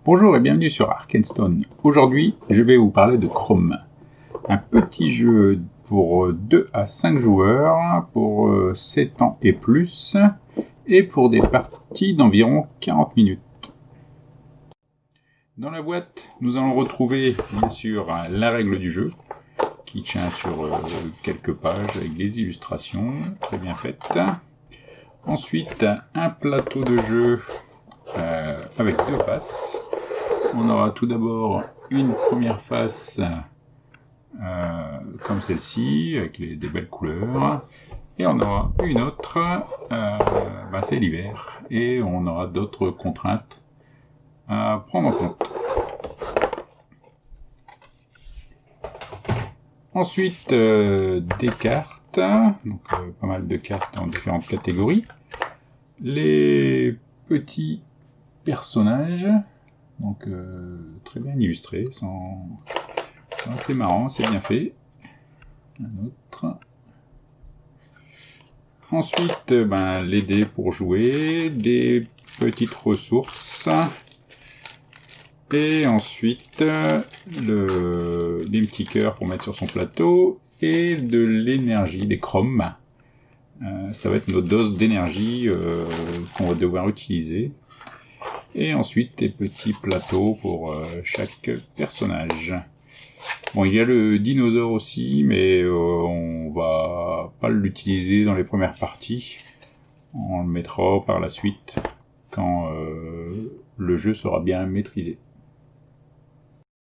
Bonjour et bienvenue sur Arkenstone. Aujourd'hui, je vais vous parler de Chrome. Un petit jeu pour 2 à 5 joueurs, pour 7 ans et plus, et pour des parties d'environ 40 minutes. Dans la boîte, nous allons retrouver bien sûr la règle du jeu, qui tient sur quelques pages avec des illustrations très bien faites. Ensuite, un plateau de jeu avec 2 faces. On aura tout d'abord une première face comme celle-ci, avec des belles couleurs. Et on aura une autre, c'est l'hiver. Et on aura d'autres contraintes à prendre en compte. Ensuite, des cartes, donc pas mal de cartes en différentes catégories. Les petits personnages, donc très bien illustrés, c'est assez marrant, c'est bien fait. Un autre. Ensuite, les dés pour jouer, des petites ressources. Et ensuite, des petits cœurs pour mettre sur son plateau, et de l'énergie, des chromes. Ça va être notre dose d'énergie qu'on va devoir utiliser. Et ensuite, des petits plateaux pour chaque personnage. Bon, il y a le dinosaure aussi, mais on va pas l'utiliser dans les premières parties. On le mettra par la suite, quand le jeu sera bien maîtrisé.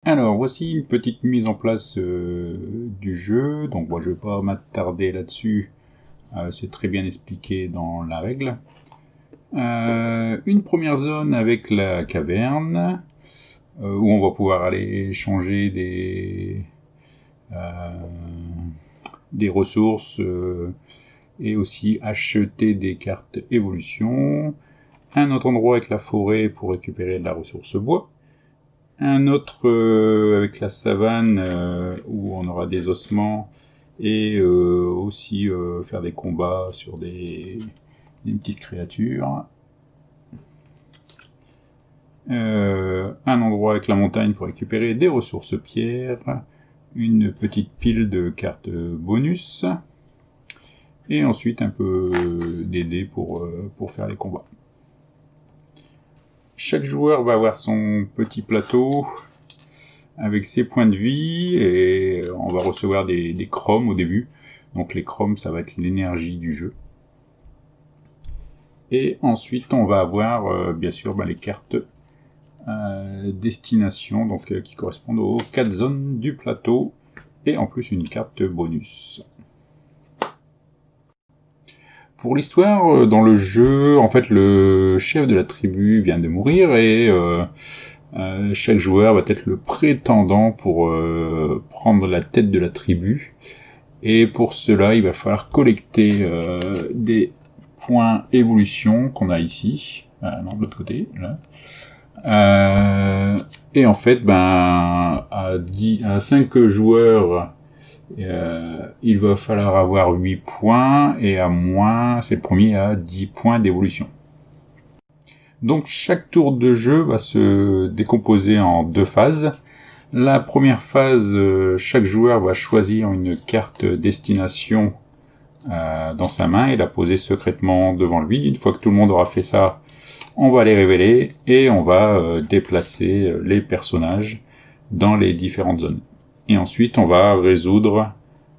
Alors, voici une petite mise en place du jeu. Donc, je vais pas m'attarder là-dessus. C'est très bien expliqué dans la règle. Une première zone avec la caverne, où on va pouvoir aller changer des ressources et aussi acheter des cartes évolution. Un autre endroit avec la forêt pour récupérer de la ressource bois. Un autre avec la savane où on aura des ossements et aussi faire des combats sur des petites créatures. Un endroit avec la montagne pour récupérer des ressources pierres, une petite pile de cartes bonus, et ensuite un peu des dés pour faire les combats. Chaque joueur va avoir son petit plateau avec ses points de vie, et on va recevoir des chromes au début. Donc les chromes, ça va être l'énergie du jeu. Et ensuite, on va avoir bien sûr les cartes destination, donc qui correspondent aux 4 zones du plateau, et en plus une carte bonus. Pour l'histoire, dans le jeu, en fait, le chef de la tribu vient de mourir, et chaque joueur va être le prétendant pour prendre la tête de la tribu. Et pour cela, il va falloir collecter des points évolution qu'on a ici, non, de l'autre côté, là. Et en fait, à 5 joueurs, il va falloir avoir 8 points, et à moins, c'est promis à 10 points d'évolution. Donc chaque tour de jeu va se décomposer en 2 phases. La première phase, chaque joueur va choisir une carte destination dans sa main et la poser secrètement devant lui. Une fois que tout le monde aura fait ça, on va les révéler et on va déplacer les personnages dans les différentes zones. Et ensuite, on va résoudre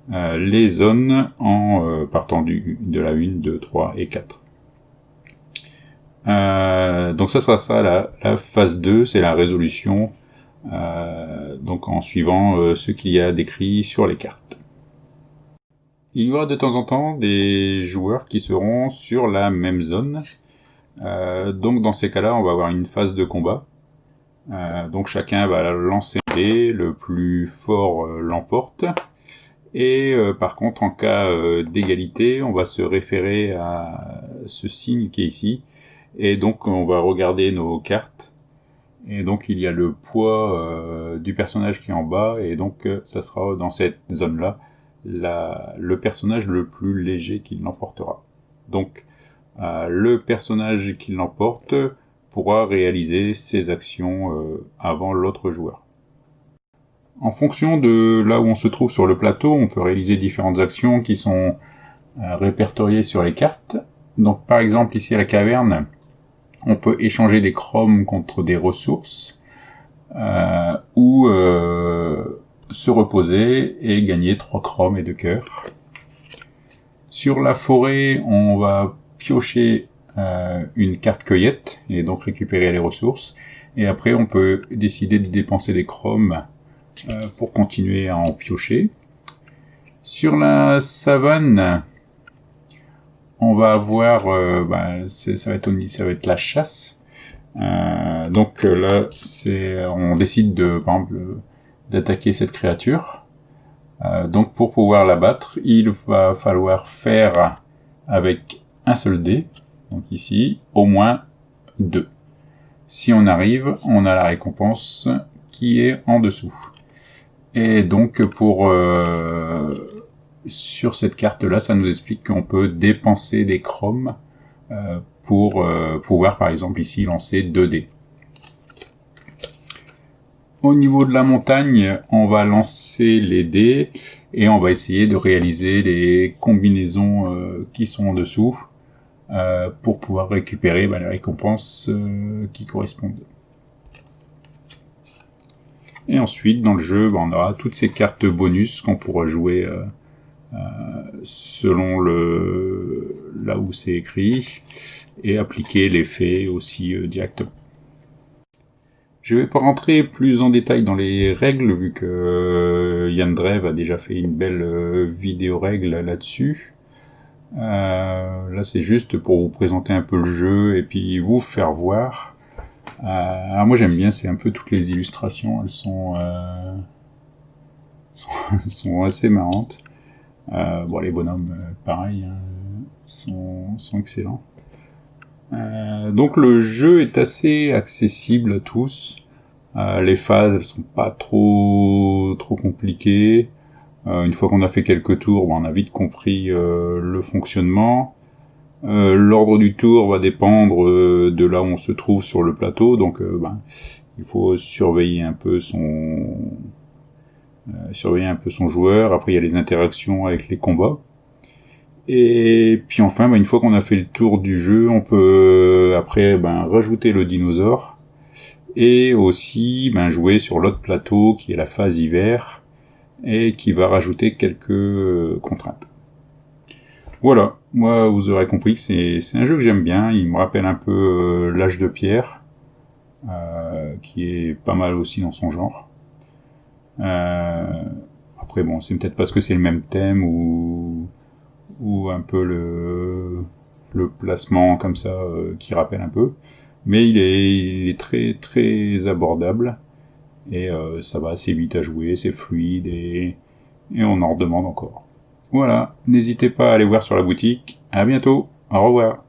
les zones en partant de la 1, 2, 3 et 4. Donc ça sera ça, la phase 2, c'est la résolution, donc en suivant ce qu'il y a décrit sur les cartes. Il y aura de temps en temps des joueurs qui seront sur la même zone. Donc dans ces cas-là, on va avoir une phase de combat. Donc chacun va lancer un dé, le plus fort l'emporte. Et par contre, en cas d'égalité, on va se référer à ce signe qui est ici. Et donc on va regarder nos cartes. Et donc il y a le poids du personnage qui est en bas. Et donc ça sera dans cette zone-là le personnage le plus léger qui l'emportera. Donc le personnage qui l'emporte pourra réaliser ses actions avant l'autre joueur. En fonction de là où on se trouve sur le plateau, on peut réaliser différentes actions qui sont répertoriées sur les cartes. Donc par exemple ici à la caverne, on peut échanger des chromes contre des ressources ou se reposer et gagner 3 chromes et 2 cœurs. Sur la forêt, on va piocher une carte cueillette et donc récupérer les ressources. Et après, on peut décider de dépenser des chromes pour continuer à en piocher. Sur la savane, on va avoir, ça va être la chasse. Donc là, on décide par exemple, d'attaquer cette créature. Donc pour pouvoir la battre, il va falloir faire avec un seul dé, donc ici, au moins 2. Si on arrive, on a la récompense qui est en dessous. Et donc sur cette carte-là, ça nous explique qu'on peut dépenser des chromes pour pouvoir par exemple ici lancer 2 dés. Au niveau de la montagne, on va lancer les dés et on va essayer de réaliser les combinaisons qui sont en dessous pour pouvoir récupérer les récompenses qui correspondent. Et ensuite, dans le jeu, on aura toutes ces cartes bonus qu'on pourra jouer selon là où c'est écrit et appliquer l'effet aussi directement. Je vais pas rentrer plus en détail dans les règles vu que Yann Drev a déjà fait une belle vidéo règle là-dessus. Là c'est juste pour vous présenter un peu le jeu et puis vous faire voir. Alors moi j'aime bien, c'est un peu toutes les illustrations, elles sont assez marrantes. Les bonhommes pareil, sont excellents. Donc le jeu est assez accessible à tous. Les phases elles sont pas trop compliquées. Une fois qu'on a fait quelques tours, on a vite compris le fonctionnement. L'ordre du tour va dépendre de là où on se trouve sur le plateau, donc il faut surveiller un peu son joueur. Après il y a les interactions avec les combats. Et puis enfin, une fois qu'on a fait le tour du jeu, on peut après rajouter le dinosaure et aussi jouer sur l'autre plateau qui est la phase hiver et qui va rajouter quelques contraintes. Voilà, moi vous aurez compris que c'est un jeu que j'aime bien, il me rappelle un peu l'âge de pierre, qui est pas mal aussi dans son genre. Après c'est peut-être parce que c'est le même thème ou un peu le placement comme ça qui rappelle un peu, mais il est très très abordable et ça va assez vite à jouer, c'est fluide et on en redemande encore. Voilà, n'hésitez pas à aller voir sur la boutique. À bientôt, au revoir.